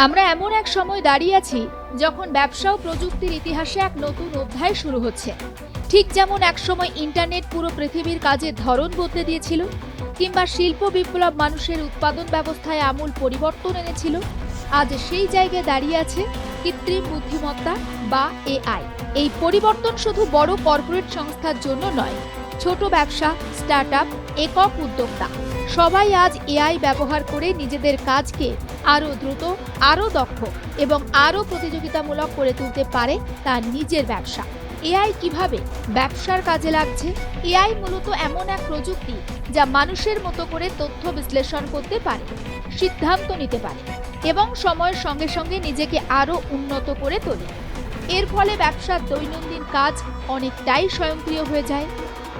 আমরা এমন এক সময় দাঁড়িয়ে আছি যখন ব্যবসা ও প্রযুক্তির ইতিহাসে এক নতুন অধ্যায় শুরু হচ্ছে। ঠিক যেমন একসময় ইন্টারনেট পুরো পৃথিবীর কাজের ধরন বদলে দিয়েছিল, কিংবা শিল্প বিপ্লব মানুষের উৎপাদন ব্যবস্থায় আমূল পরিবর্তন এনেছিল, আজ সেই জায়গায় দাঁড়িয়ে আছে কৃত্রিম বুদ্ধিমত্তা বা এআই। এই পরিবর্তন শুধু বড় কর্পোরেট সংস্থার জন্য নয়, ছোট ব্যবসা, স্টার্টআপ, একক উদ্যোক্তা সবাই আজ এআই ব্যবহার করে নিজেদের কাজকে আরও দ্রুত, আরও দক্ষ এবং আরও প্রতিযোগিতামূলক করে তুলতে পারে তার নিজের ব্যবসা। এআই কিভাবে ব্যবসার কাজে লাগছে? এআই মূলত এমন এক প্রযুক্তি যা মানুষের মতো করে তথ্য বিশ্লেষণ করতে পারে, সিদ্ধান্ত নিতে পারে এবং সময়ের সঙ্গে সঙ্গে নিজেকে আরও উন্নত করে তোলে। এর ফলে ব্যবসার দৈনন্দিন কাজ অনেকটাই স্বয়ংক্রিয় হয়ে যায়,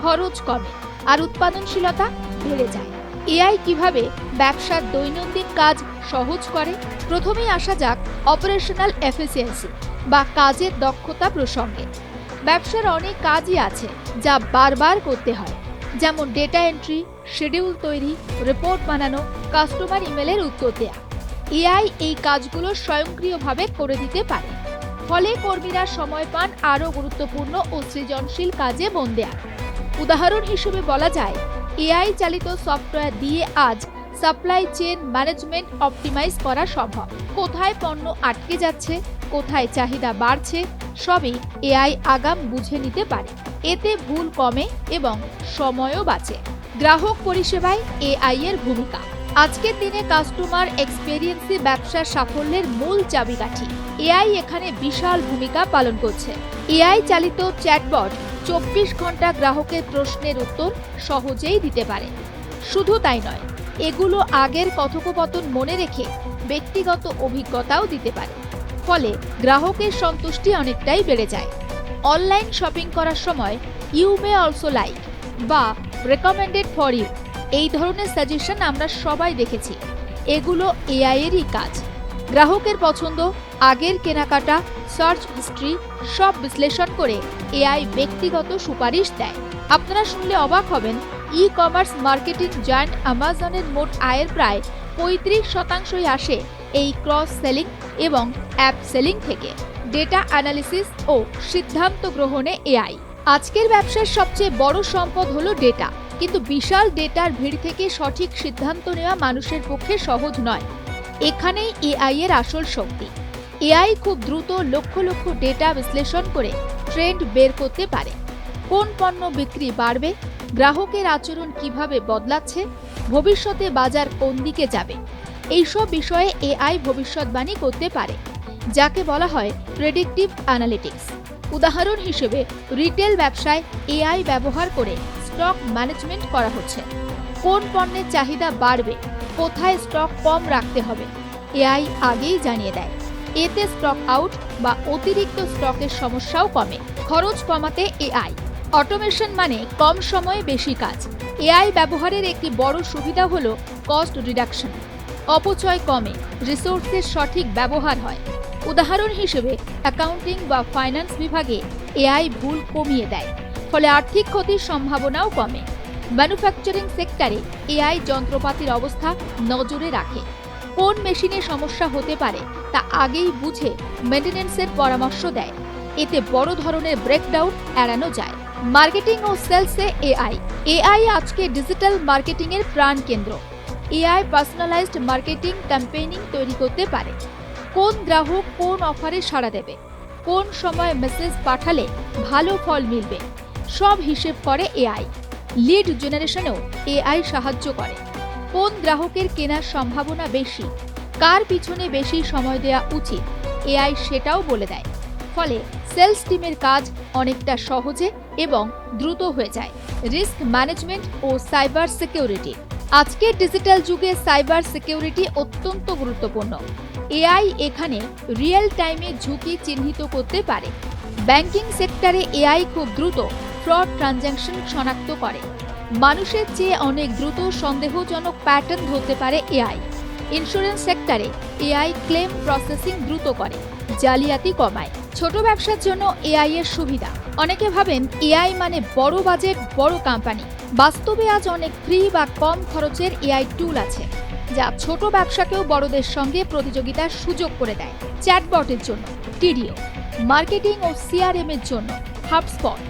খরচ কমে আর উৎপাদনশীলতা বেড়ে যায়। এআই কিভাবে ব্যবসার দৈনন্দিন কাজ সহজ করে? প্রথমেই আসা যাক অপারেশনাল এফিসিয়েন্সি বা কাজের দক্ষতা প্রসঙ্গে। ব্যবসার অনেক কাজই আছে যা বারবার করতে হয়, যেমন ডেটা এন্ট্রি, শিডিউল তৈরি, রিপোর্ট বানানো, কাস্টমার ইমেলের উত্তর দেয়া। এআই এই কাজগুলো স্বয়ংক্রিয়ভাবে করে দিতে পারে, ফলে কর্মীরা সময় পান আরও গুরুত্বপূর্ণ ও সৃজনশীল কাজে মন দেয়ার। উদাহরণ হিসেবে বলা যায়, এআই চালিত সফটওয়্যার দিয়ে আজ সাপ্লাই চেইন ম্যানেজমেন্ট অপটিমাইজ করা সম্ভব। কোথায় পণ্য আটকে যাচ্ছে, কোথায় চাহিদা বাড়ছে, সবই এআই আগাম বুঝে নিতে পারে। এতে ভুল কমে এবং সময়ও বাঁচে। গ্রাহক পরিষেবায় এআই এর ভূমিকা। আজকের দিনে কাস্টমার এক্সপেরিয়েন্সই ব্যবসার সাফল্যের মূল চাবিকাঠি। এআই এখানে বিশাল ভূমিকা পালন করছে। এআই চালিত চ্যাটবট 24 ঘন্টা গ্রাহকের প্রশ্নের উত্তর সহজেই দিতে পারে। শুধু তাই নয়, এগুলো আগের কথোপকথন মনে রেখে ব্যক্তিগত অভিজ্ঞতাও দিতে পারে, ফলে গ্রাহকের সন্তুষ্টি অনেকটাই বেড়ে যায়। অনলাইন শপিং করার সময় ইউ মে অলসো লাইক বা রেকমেন্ডেড ফর ইউ এই ধরনের সাজেশন আমরা সবাই দেখেছি। এগুলো এআই এরই কাজ। গ্রাহকের পছন্দ, আগের কেনাকাটা, সার্চ হিস্ট্রি সব বিশ্লেষণ করে এআই ব্যক্তিগত সুপারিশ দেয়। আপনারা শুনলে অবাক হবেন, ই কমার্স মার্কেটিং জায়ান্ট অ্যামাজনের মোট আয়ের প্রায় 35% আসে এই ক্রস সেলিং এবং অ্যাপ সেলিং থেকে। ডেটা অ্যানালিসিস ও সিদ্ধান্ত গ্রহণে এআই। আজকের ব্যবসার সবচেয়ে বড় সম্পদ হলো ডেটা, কিন্তু বিশাল ডেটার ভিড় থেকে সঠিক সিদ্ধান্ত নেওয়া মানুষের পক্ষে সহজ নয়। এখানেই এআই এর আসল শক্তি। এআই খুব দ্রুত লক্ষ লক্ষ ডেটা বিশ্লেষণ করে ট্রেন্ড বের করতে পারে। কোন পণ্য বিক্রি বাড়বে, গ্রাহকের আচরণ কিভাবে বদলাচ্ছে, ভবিষ্যতে বাজার কোন দিকে যাবে, এইসব বিষয়ে এআই ভবিষ্যৎবাণী করতে পারে, যাকে বলা হয় প্রেডিক্টিভ অ্যানালিটিক্স। উদাহরণ হিসেবে রিটেল ব্যবসায় এআই ব্যবহার করে স্টক ম্যানেজমেন্ট করা হচ্ছে। কোন পণ্যের চাহিদা বাড়বে, কোথায় স্টক কম রাখতে হবে, এআই আগেই জানিয়ে দেয়। এতে স্টক আউট বা অতিরিক্ত স্টকের সমস্যাও কমে। খরচ কমাতে এআই। অটোমেশন মানে কম সময়ে বেশি কাজ। এআই ব্যবহারের একটি বড় সুবিধা হলো কস্ট রিডাকশন। অপচয় কমে, রিসোর্সের সঠিক ব্যবহার হয়। উদাহরণ হিসেবে অ্যাকাউন্টিং বা ফাইন্যান্স বিভাগে এআই ভুল কমিয়ে দেয়, ফলে আর্থিক ক্ষতির সম্ভাবনাও কমে। ম্যানুফ্যাকচারিং সেক্টরে এআই যন্ত্রপাতির অবস্থা নজরে রাখে। কোন মেশিনে সমস্যা হতে পারে তা আগেই বুঝে মেইনটেনেন্সের পরামর্শ দেয়। এতে বড় ধরনের ব্রেকডাউন এড়ানো যায়। মার্কেটিং ও সেলসে এআই। এআই আজকে ডিজিটাল মার্কেটিং এর প্রাণকেন্দ্র। এআই পার্সোনালাইজড মার্কেটিং ক্যাম্পেইনিং তৈরি করতে পারে। কোন গ্রাহক কোন অফারে সাড়া দেবে, কোন সময় মেসেজ পাঠালে ভালো ফল মিলবে, সব হিসেব করে এআই। লিড জেনারেশনেও এআই সাহায্য করে। কোন গ্রাহকের কেনার সম্ভাবনা বেশি, কার পিছনে বেশি সময় দেওয়া উচিত, এআই সেটাও বলে দেয়। ফলে সেলস টিমের কাজ অনেকটা সহজে এবং দ্রুত হয়ে যায়। রিস্ক ম্যানেজমেন্ট ও সাইবার সিকিউরিটি। আজকের ডিজিটাল যুগে সাইবার সিকিউরিটি অত্যন্ত গুরুত্বপূর্ণ। এআই এখানে রিয়েল টাইমে ঝুঁকি চিহ্নিত করতে পারে। ব্যাংকিং সেক্টরে এআই খুব দ্রুত ফ্রড ট্রানজ্যাকশন শনাক্ত করে। মানুষের চেয়ে অনেক দ্রুত সন্দেহজনক প্যাটার্ন ধরতে পারে এআই। ইন্স্যুরেন্স সেক্টরে এআই ক্লেম প্রসেসিং দ্রুত করে, জালিয়াতি কমায়। ছোট ব্যবসার জন্য এআই এর সুবিধা। অনেকে ভাবেন এআই মানে বড় বাজেট, বড় কোম্পানি। বাস্তবে আজ অনেক ফ্রি বা কম খরচের এআই টুল আছে। যা ছোট ব্যবসাকেও বড়দের সঙ্গে প্রতিযোগিতার সুযোগ করে দেয়। চ্যাটবটের জন্য টিডিও, মার্কেটিং ও সিআরএম এর জন্য হাবস্পট,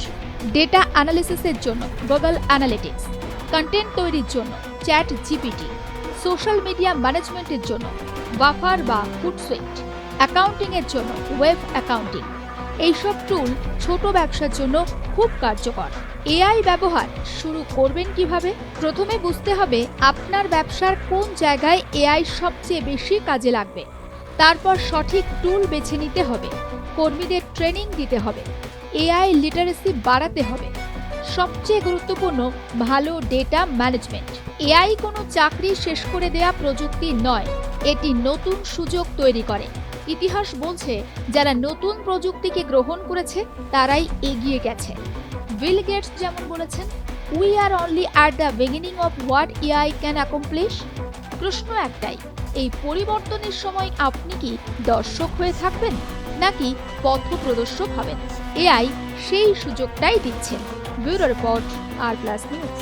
ডেটা অ্যানালিসিসের জন্য গুগল অ্যানালিটিক্স, কন্টেন্ট তৈরির জন্য চ্যাট জিপিটি, সোশ্যাল মিডিয়া ম্যানেজমেন্টের জন্য বাফার বা ফুটসুইট, অ্যাকাউন্টিং এর জন্য ওয়েব অ্যাকাউন্টিং। এইসব টুল ছোট ব্যবসার জন্য খুব কার্যকর। এআই ব্যবহার শুরু করবেন কিভাবে? প্রথমে বুঝতে হবে আপনার ব্যবসার কোন জায়গায় এআই সবচেয়ে বেশি কাজে লাগবে। তারপর সঠিক টুল বেছে নিতে হবে, কর্মীদের ট্রেনিং দিতে হবে, এআই লিটারেসি বাড়াতে হবে। সবচেয়ে গুরুত্বপূর্ণ, ভালো ডেটা ম্যানেজমেন্ট। এআই কোনো চাকরি শেষ করে দেয়া প্রযুক্তি নয়, এটি নতুন সুযোগ তৈরি করে। ইতিহাস বলছে, যারা নতুন প্রযুক্তিকে গ্রহণ করেছে তারাই এগিয়ে গেছে। বিল গেটস যেমন বলেছেন, we are only at the beginning of what AI can accomplish. প্রশ্ন একটাই, এই পরিবর্তনের সময় আপনি কি দর্শক হয়ে থাকবেন নাকি পথপ্রদর্শক হবেন? এআই সেই সুযোগটাই দিচ্ছে। ব্যুরো রিপোর্ট, আর প্লাস নিউজ।